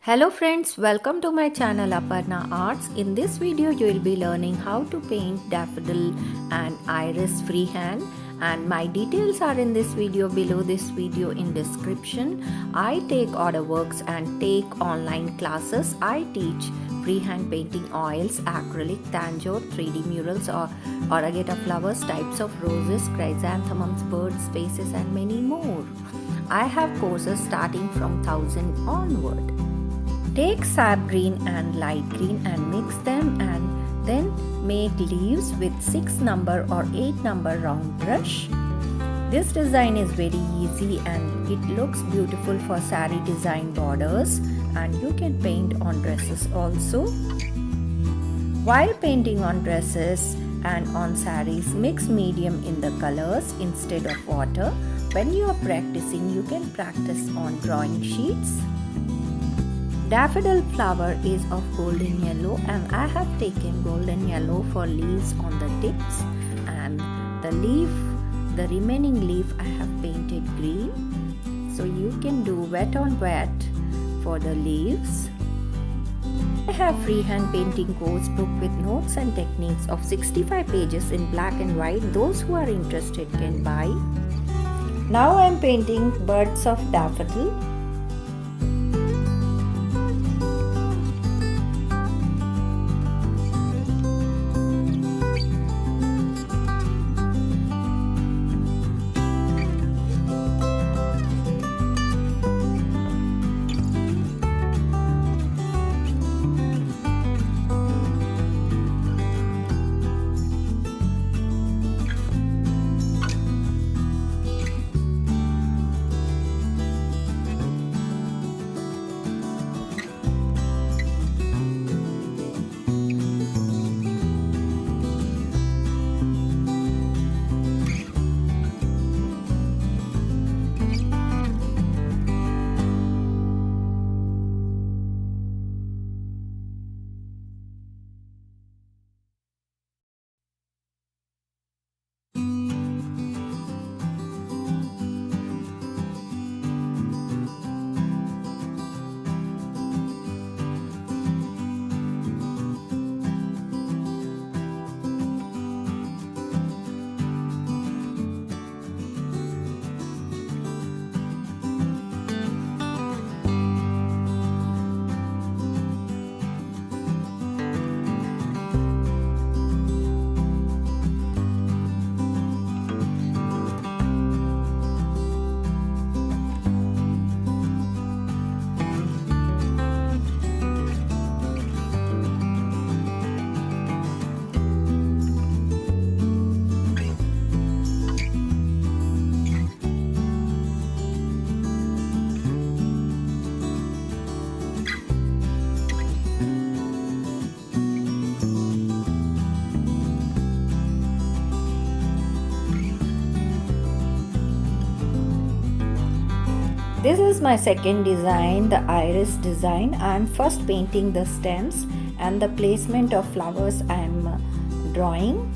Hello friends, welcome to my channel Aparna Arts. In this video you will be learning how to paint daffodil and iris freehand, and my details are in this video, below this video in description. I take order works and take online classes. I teach freehand painting, oils, acrylic, tanjore, 3D murals or arrangetta flowers, types of roses, chrysanthemums, birds, faces and many more. I have courses starting from 1000 onward. Take sap green and light green and mix them, and then make leaves with 6 number or 8 number round brush. This design is very easy and it looks beautiful for saree design borders, and you can paint on dresses also. While painting on dresses and on sarees, mix medium in the colors instead of water. When you are practicing, you can practice on drawing sheets. Daffodil flower is of golden yellow, and I have taken golden yellow for leaves on the tips, and the remaining leaf I have painted green. So you can do wet on wet for the leaves. I have freehand painting course book with notes and techniques of 65 pages in black and white. Those who are interested can buy. Now I am painting birds of daffodil. This is my second design, the iris design. I am first painting the stems and the placement of flowers I am drawing.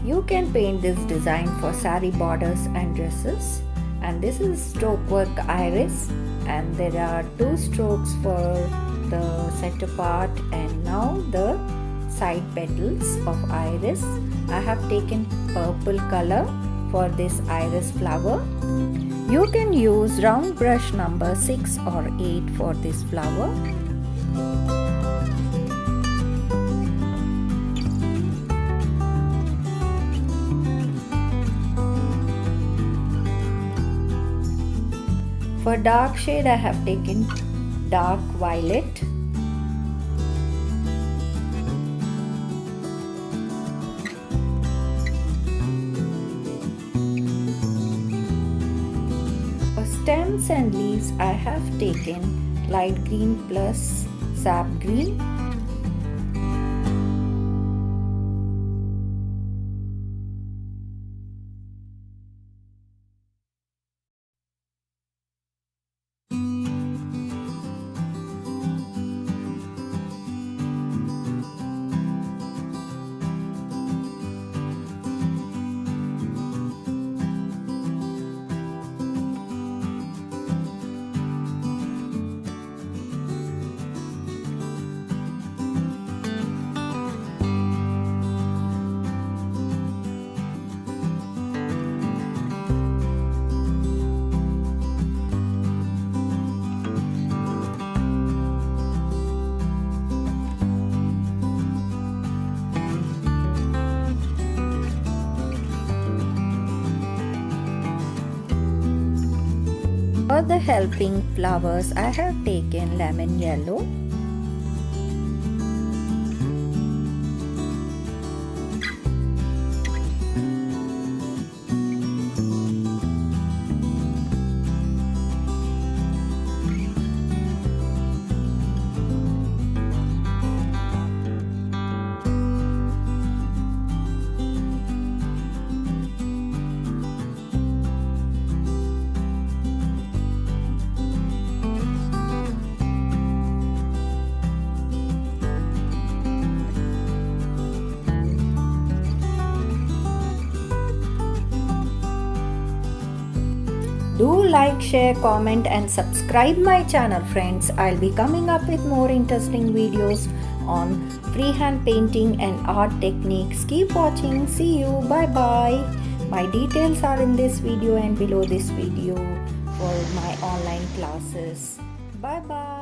You can paint this design for saree borders and dresses. And this is stroke work iris, and there are 2 strokes for the center part and now the side petals of iris. I have taken purple color for this iris flower. You can use round brush number 6 or 8 for this flower. For dark shade I have taken dark violet. Stems and leaves I have taken light green plus sap green. For the helping flowers, I have taken lemon yellow, Do like, share, comment and subscribe my channel friends. I'll be coming up with more interesting videos on freehand painting and art techniques. Keep watching. See you. Bye bye. My details are in this video and below this video for my online classes. Bye bye.